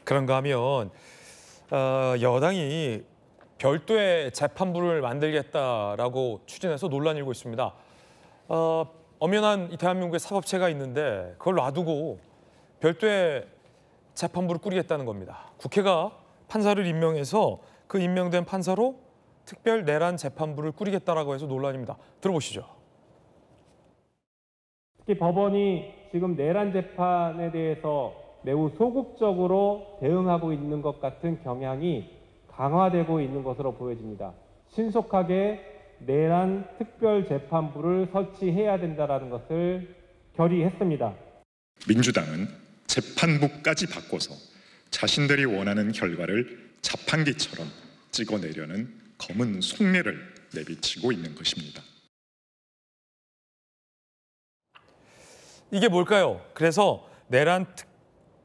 그런가 하면 여당이 별도의 재판부를 만들겠다라고 추진해서 논란이 일고 있습니다. 엄연한 이 대한민국의 사법체가 있는데 그걸 놔두고 별도의 재판부를 꾸리겠다는 겁니다. 국회가 판사를 임명해서 그 임명된 판사로 특별 내란 재판부를 꾸리겠다라고 해서 논란입니다. 들어보시죠. 특히 법원이 지금 내란 재판에 대해서 매우 소극적으로 대응하고 있는 것 같은 경향이 강화되고 있는 것으로 보여집니다. 신속하게 내란 특별재판부를 설치해야 된다는 것을 결의했습니다. 민주당은 재판부까지 바꿔서 자신들이 원하는 결과를 자판기처럼 찍어내려는 검은 속내를 내비치고 있는 것입니다. 이게 뭘까요? 그래서 내란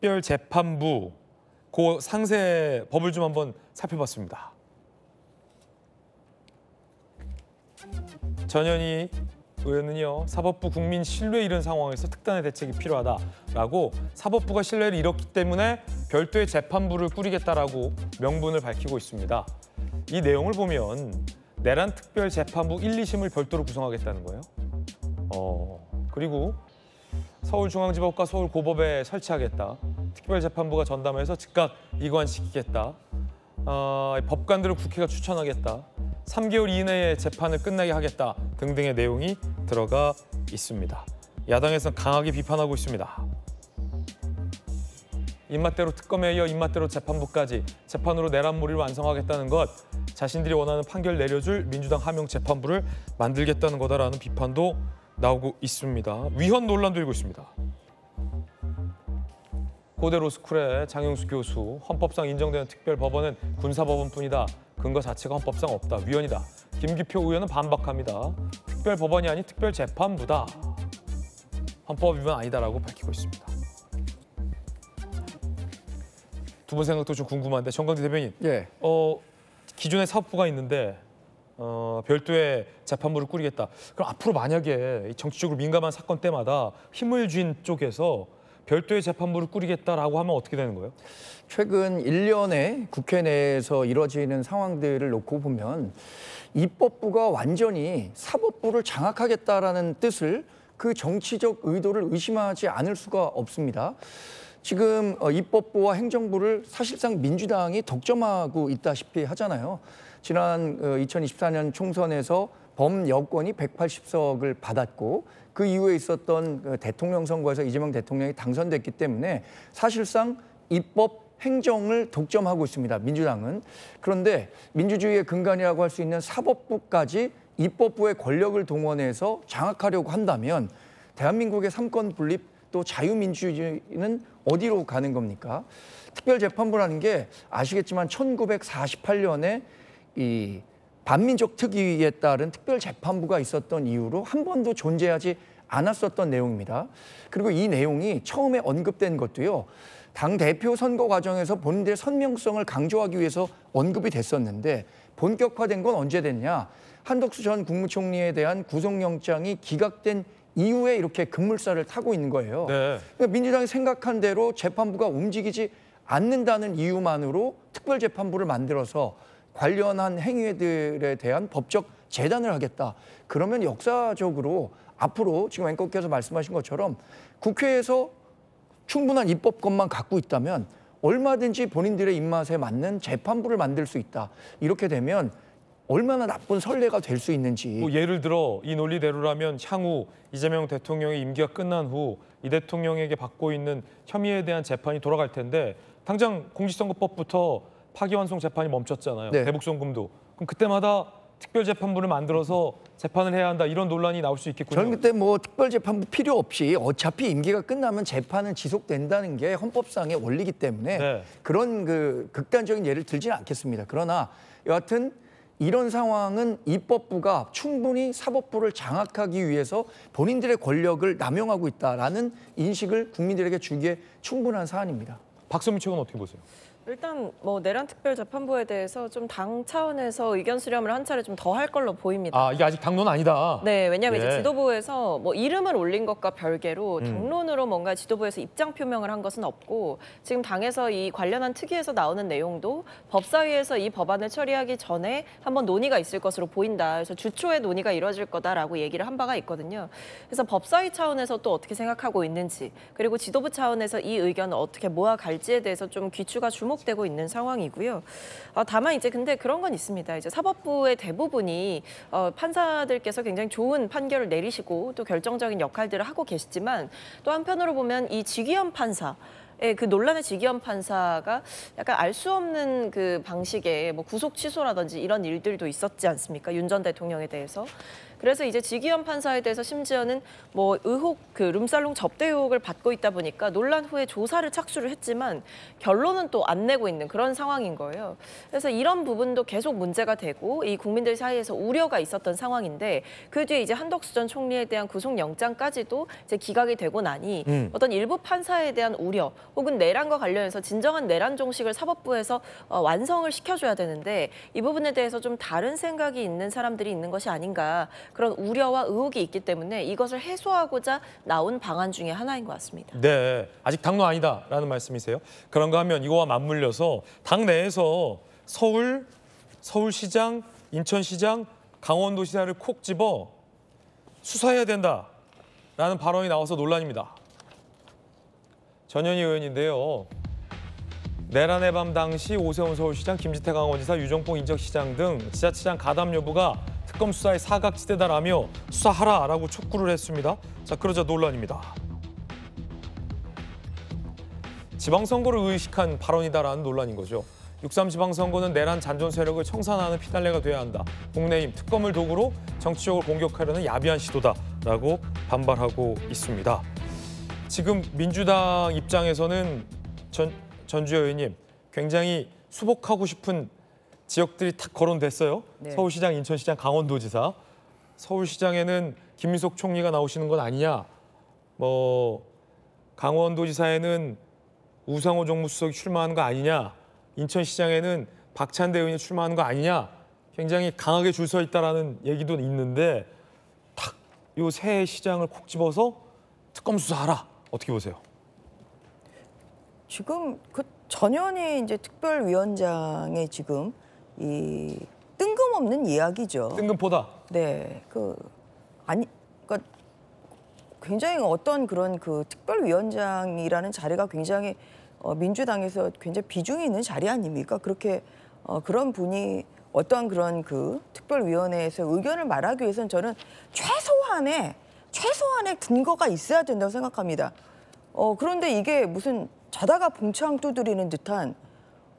특별재판부 그 상세 법을 좀 한번 살펴봤습니다. 전현희 의원은요, 사법부 국민 신뢰 잃은 상황에서 특단의 대책이 필요하다라고 사법부가 신뢰를 잃었기 때문에 별도의 재판부를 꾸리겠다라고 명분을 밝히고 있습니다. 이 내용을 보면 내란 특별재판부 1, 2심을 별도로 구성하겠다는 거예요. 그리고 서울중앙지법과 서울고법에 설치하겠다. 특별재판부가 전담해서 즉각 이관시키겠다. 법관들을 국회가 추천하겠다. 3개월 이내에 재판을 끝나게 하겠다 등등의 내용이 들어가 있습니다. 야당에서는 강하게 비판하고 있습니다. 입맛대로 특검에 이어 입맛대로 재판부까지 재판으로 내란몰이를 완성하겠다는 것, 자신들이 원하는 판결 내려줄 민주당 하명 재판부를 만들겠다는 거다라는 비판도 나오고 있습니다. 위헌 논란도 일고 있습니다. 고대 로스쿨의 장영수 교수, 헌법상 인정되는 특별법원은 군사법원뿐이다. 근거 자체가 헌법상 없다. 위헌이다. 김기표 의원은 반박합니다. 특별법원이 아닌 특별재판부다. 헌법 위반 아니다라고 밝히고 있습니다. 두 분 생각도 좀 궁금한데 정강재 대변인. 예. 기존에 사법부가 있는데 별도의 재판부를 꾸리겠다. 그럼 앞으로 만약에 정치적으로 민감한 사건 때마다 힘을 쥔 쪽에서 별도의 재판부를 꾸리겠다라고 하면 어떻게 되는 거예요? 최근 1년에 국회 내에서 이뤄지는 상황들을 놓고 보면 입법부가 완전히 사법부를 장악하겠다라는 뜻을, 그 정치적 의도를 의심하지 않을 수가 없습니다. 지금 입법부와 행정부를 사실상 민주당이 독점하고 있다시피 하잖아요. 지난 2024년 총선에서 범여권이 180석을 받았고 그 이후에 있었던 대통령 선거에서 이재명 대통령이 당선됐기 때문에 사실상 입법, 행정을 독점하고 있습니다, 민주당은. 그런데 민주주의의 근간이라고 할 수 있는 사법부까지 입법부의 권력을 동원해서 장악하려고 한다면 대한민국의 삼권 분립 또 자유민주주의는 어디로 가는 겁니까? 특별재판부라는 게 아시겠지만 1948년에 이 반민족 특위에 따른 특별재판부가 있었던 이후로 한 번도 존재하지 않았었던 내용입니다. 그리고 이 내용이 처음에 언급된 것도요, 당대표 선거 과정에서 본인들의 선명성을 강조하기 위해서 언급이 됐었는데 본격화된 건 언제 됐냐? 한덕수 전 국무총리에 대한 구속영장이 기각된 이후에 이렇게 급물살을 타고 있는 거예요. 네. 그러니까 민주당이 생각한 대로 재판부가 움직이지 않는다는 이유만으로 특별재판부를 만들어서 관련한 행위들에 대한 법적 재단을 하겠다. 그러면 역사적으로 앞으로 지금 앵커께서 말씀하신 것처럼 국회에서 충분한 입법권만 갖고 있다면 얼마든지 본인들의 입맛에 맞는 재판부를 만들 수 있다. 이렇게 되면 얼마나 나쁜 선례가 될 수 있는지. 뭐 예를 들어 이 논리대로라면 향후 이재명 대통령의 임기가 끝난 후 이 대통령에게 받고 있는 혐의에 대한 재판이 돌아갈 텐데 당장 공직선거법부터 파기환송 재판이 멈췄잖아요. 네. 대북송금도. 그럼 그때마다 특별재판부를 만들어서 재판을 해야 한다. 이런 논란이 나올 수 있겠군요. 저는 그때 뭐 특별재판부 필요 없이 어차피 임기가 끝나면 재판은 지속된다는 게 헌법상의 원리이기 때문에 네. 그런 극단적인 예를 들지는 않겠습니다. 그러나 여하튼 이런 상황은 입법부가 충분히 사법부를 장악하기 위해서 본인들의 권력을 남용하고 있다라는 인식을 국민들에게 주기에 충분한 사안입니다. 박선미 측은 어떻게 보세요? 일단 뭐 내란 특별재판부에 대해서 좀 당 차원에서 의견 수렴을 한 차례 좀 더 할 걸로 보입니다. 아, 이게 아직 당론은 아니다. 네, 왜냐하면 예. 이제 지도부에서 뭐 이름을 올린 것과 별개로 당론으로 뭔가 지도부에서 입장 표명을 한 것은 없고, 지금 당에서 이 관련한 특위에서 나오는 내용도 법사위에서 이 법안을 처리하기 전에 한번 논의가 있을 것으로 보인다. 그래서 주초에 논의가 이루어질 거다라고 얘기를 한 바가 있거든요. 그래서 법사위 차원에서 또 어떻게 생각하고 있는지, 그리고 지도부 차원에서 이 의견을 어떻게 모아갈지에 대해서 좀 귀추가 주목되고 있는 상황이고요. 다만 이제 근데 그런 건 있습니다. 이제 사법부의 대부분이 판사들께서 굉장히 좋은 판결을 내리시고 또 결정적인 역할들을 하고 계시지만, 또 한편으로 보면 이 지기현 판사, 그 논란의 지기현 판사가 약간 알 수 없는 그 방식의 뭐 구속 취소라든지 이런 일들도 있었지 않습니까? 윤 전 대통령에 대해서. 그래서 이제 지기현 판사에 대해서 심지어는 뭐 의혹, 그 룸살롱 접대 의혹을 받고 있다 보니까 논란 후에 조사를 착수를 했지만 결론은 또 안 내고 있는 그런 상황인 거예요. 그래서 이런 부분도 계속 문제가 되고 이 국민들 사이에서 우려가 있었던 상황인데, 그 뒤에 이제 한덕수 전 총리에 대한 구속영장까지도 이제 기각이 되고 나니 어떤 일부 판사에 대한 우려 혹은 내란과 관련해서 진정한 내란 종식을 사법부에서 완성을 시켜줘야 되는데, 이 부분에 대해서 좀 다른 생각이 있는 사람들이 있는 것이 아닌가, 그런 우려와 의혹이 있기 때문에 이것을 해소하고자 나온 방안 중에 하나인 것 같습니다. 네, 아직 당론 아니다라는 말씀이세요. 그런가 하면 이거와 맞물려서 당 내에서 서울시장, 인천시장, 강원도지사를 콕 집어 수사해야 된다라는 발언이 나와서 논란입니다. 전현희 의원인데요. 내란의 밤 당시 오세훈 서울시장, 김지태 강원지사, 유정봉 인적시장 등 지자체장 가담 여부가 특검 수사의 사각지대다라며 수사하라라고 촉구를 했습니다. 자, 그러자 논란입니다. 지방선거를 의식한 발언이다라는 논란인 거죠. 6.3 지방선거는 내란 잔존 세력을 청산하는 피날레가 돼야 한다. 국내임 특검을 도구로 정치적으로 공격하려는 야비한 시도다라고 반발하고 있습니다. 지금 민주당 입장에서는 전주혜 의원님, 굉장히 수복하고 싶은 지역들이 탁 거론됐어요. 네. 서울시장, 인천시장, 강원도지사. 서울시장에는 김민석 총리가 나오시는 건 아니냐. 뭐 강원도지사에는 우상호 정무수석이 출마하는 거 아니냐. 인천시장에는 박찬대 의원이 출마하는 거 아니냐. 굉장히 강하게 줄 서 있다라는 얘기도 있는데, 탁 요 새 시장을 콕 집어서 특검 수사하라. 어떻게 보세요? 지금 그 전현희 이제 특별위원장의 지금 이 뜬금없는 이야기죠. 뜬금포다. 네, 그러니까 굉장히 어떤 그런 그 특별위원장이라는 자리가 굉장히 민주당에서 굉장히 비중이 있는 자리 아닙니까? 그렇게 그런 분이 어떠한 그런 그 특별위원회에서 의견을 말하기 위해서는 저는 최소한의 근거가 있어야 된다고 생각합니다. 그런데 이게 무슨 자다가 봉창 두드리는 듯한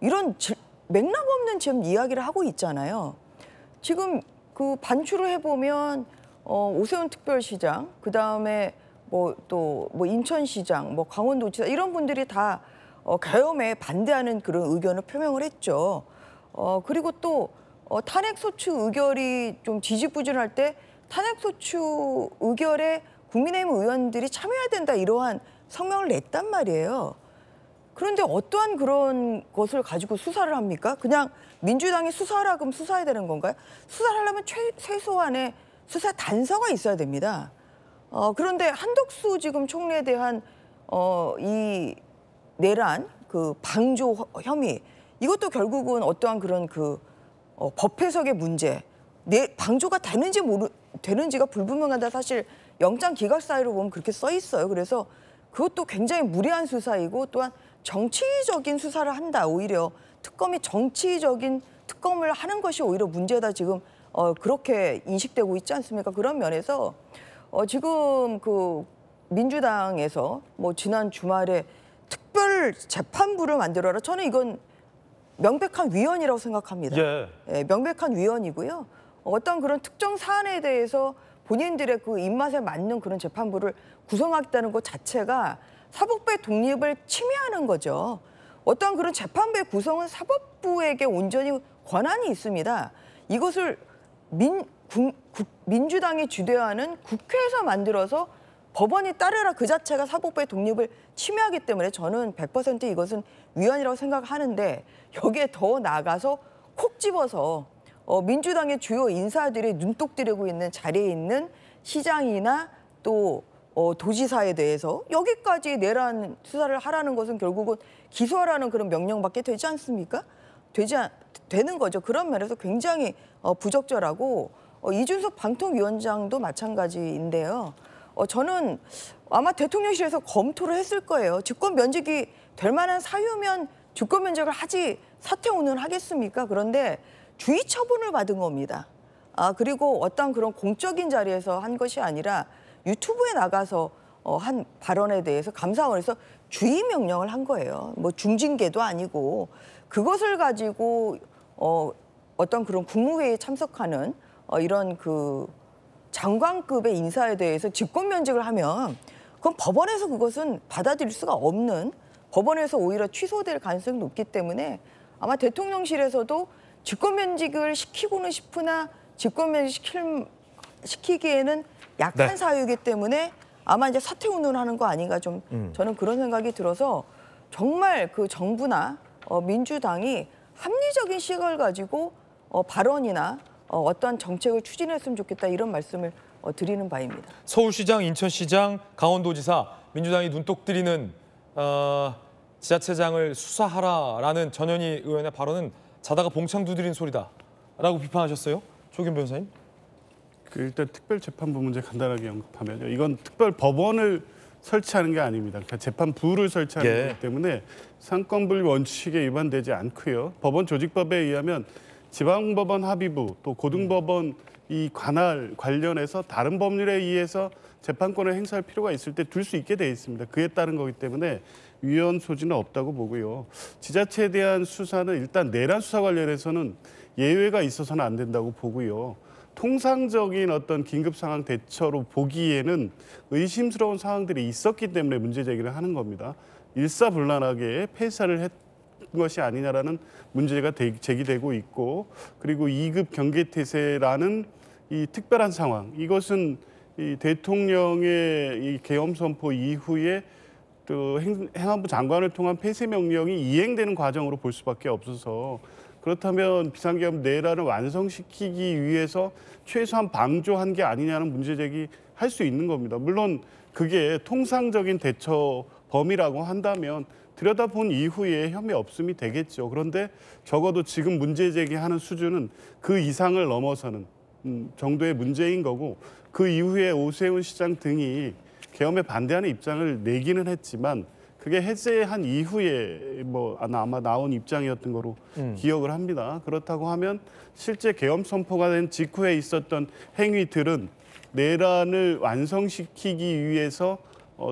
이런 맥락 없는 지금 이야기를 하고 있잖아요. 지금 그 반추를 해보면 오세훈 특별시장, 그 다음에 뭐 인천시장, 뭐 강원도지사 이런 분들이 다 계엄에 반대하는 그런 의견을 표명을 했죠. 그리고 또 탄핵소추 의결이 좀 지지부진할 때 탄핵소추 의결에 국민의힘 의원들이 참여해야 된다 이러한 성명을 냈단 말이에요. 그런데 어떠한 그런 것을 가지고 수사를 합니까? 그냥 민주당이 수사하라 그러면 수사해야 되는 건가요? 수사를 하려면 최소한의 수사 단서가 있어야 됩니다. 그런데 한덕수 지금 총리에 대한 이 내란 그 방조 혐의, 이것도 결국은 어떠한 그런 그 법 해석의 문제, 방조가 되는지가 불분명하다. 사실 영장 기각 사유로 보면 그렇게 써 있어요. 그래서 그것도 굉장히 무리한 수사이고, 또한 정치적인 수사를 한다. 오히려 특검이 정치적인 특검을 하는 것이 오히려 문제다. 지금 그렇게 인식되고 있지 않습니까? 그런 면에서 지금 그 민주당에서 뭐 지난 주말에 특별 재판부를 만들어라. 저는 이건 명백한 위헌이라고 생각합니다. 예, 명백한 위헌이고요. 어떤 그런 특정 사안에 대해서 본인들의 그 입맛에 맞는 그런 재판부를 구성하겠다는 것 자체가 사법부의 독립을 침해하는 거죠. 어떤 그런 재판부의 구성은 사법부에게 온전히 권한이 있습니다. 이것을 민주당이 주도하는 국회에서 만들어서 법원이 따르라 그 자체가 사법부의 독립을 침해하기 때문에 저는 100% 이것은 위헌이라고 생각하는데 여기에 더 나아가서 콕 집어서 민주당의 주요 인사들이 눈독 들이고 있는 자리에 있는 시장이나 또 도지사에 대해서 여기까지 내란 수사를 하라는 것은 결국은 기소하라는 그런 명령밖에 되지 않습니까? 되는 거죠. 그런 면에서 굉장히 부적절하고 이준석 방통위원장도 마찬가지인데요. 저는 아마 대통령실에서 검토를 했을 거예요. 직권 면직이 될 만한 사유면 직권 면직을 하지 사퇴 하겠습니까? 그런데 주의 처분을 받은 겁니다. 그리고 어떤 그런 공적인 자리에서 한 것이 아니라 유튜브에 나가서 한 발언에 대해서 감사원에서 주의 명령을 한 거예요. 뭐 중징계도 아니고 그것을 가지고 어떤 그런 국무회의에 참석하는 이런 그 장관급의 인사에 대해서 직권 면직을 하면 그건 법원에서 그것은 받아들일 수가 없는, 법원에서 오히려 취소될 가능성이 높기 때문에 아마 대통령실에서도 직권 면직을 시키고는 싶으나 직권 면직 시키기에는 약한 네. 사유이기 때문에 아마 이제 사퇴 운운하는 거 아닌가 좀 저는 그런 생각이 들어서 정말 그 정부나 민주당이 합리적인 시각을 가지고 발언이나 어떤 정책을 추진했으면 좋겠다 이런 말씀을 드리는 바입니다. 서울시장, 인천시장, 강원도지사 민주당이 눈독 들이는 지자체장을 수사하라라는 전현희 의원의 발언은 자다가 봉창 두드린 소리다라고 비판하셨어요. 조경 변호사님. 일단 특별재판부 문제 간단하게 언급하면요. 이건 특별 법원을 설치하는 게 아닙니다. 그러니까 재판부를 설치하는 예. 거기 때문에 상권분리 원칙에 위반되지 않고요. 법원 조직법에 의하면 지방법원 합의부 또 고등법원 이 관련해서 다른 법률에 의해서 재판권을 행사할 필요가 있을 때 둘 수 있게 돼 있습니다. 그에 따른 거기 때문에 위헌 소지는 없다고 보고요. 지자체에 대한 수사는 일단 내란 수사 관련해서는 예외가 있어서는 안 된다고 보고요. 통상적인 어떤 긴급 상황 대처로 보기에는 의심스러운 상황들이 있었기 때문에 문제 제기를 하는 겁니다. 일사불란하게 폐사를 했 것이 아니냐라는 문제가 제기되고 있고, 그리고 2급 경계태세라는 이 특별한 상황, 이것은 이 대통령의 이 계엄 선포 이후에 또 행안부 장관을 통한 폐쇄 명령이 이행되는 과정으로 볼 수밖에 없어서, 그렇다면 비상계엄 내란을 완성시키기 위해서 최소한 방조한 게 아니냐는 문제 제기할 수 있는 겁니다. 물론 그게 통상적인 대처 범위라고 한다면 들여다본 이후에 혐의 없음이 되겠죠. 그런데 적어도 지금 문제 제기하는 수준은 그 이상을 넘어서는 정도의 문제인 거고, 그 이후에 오세훈 시장 등이 계엄에 반대하는 입장을 내기는 했지만 그게 해제한 이후에 아마 나온 입장이었던 거로 기억을 합니다. 그렇다고 하면 실제 계엄 선포가 된 직후에 있었던 행위들은 내란을 완성시키기 위해서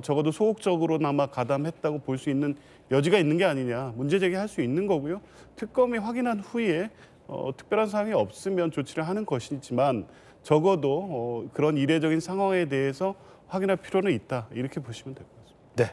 적어도 소극적으로나마 가담했다고 볼 수 있는 여지가 있는 게 아니냐, 문제 제기할 수 있는 거고요. 특검이 확인한 후에 특별한 사항이 없으면 조치를 하는 것이지만 적어도 그런 이례적인 상황에 대해서 확인할 필요는 있다, 이렇게 보시면 될 것 같습니다. 네.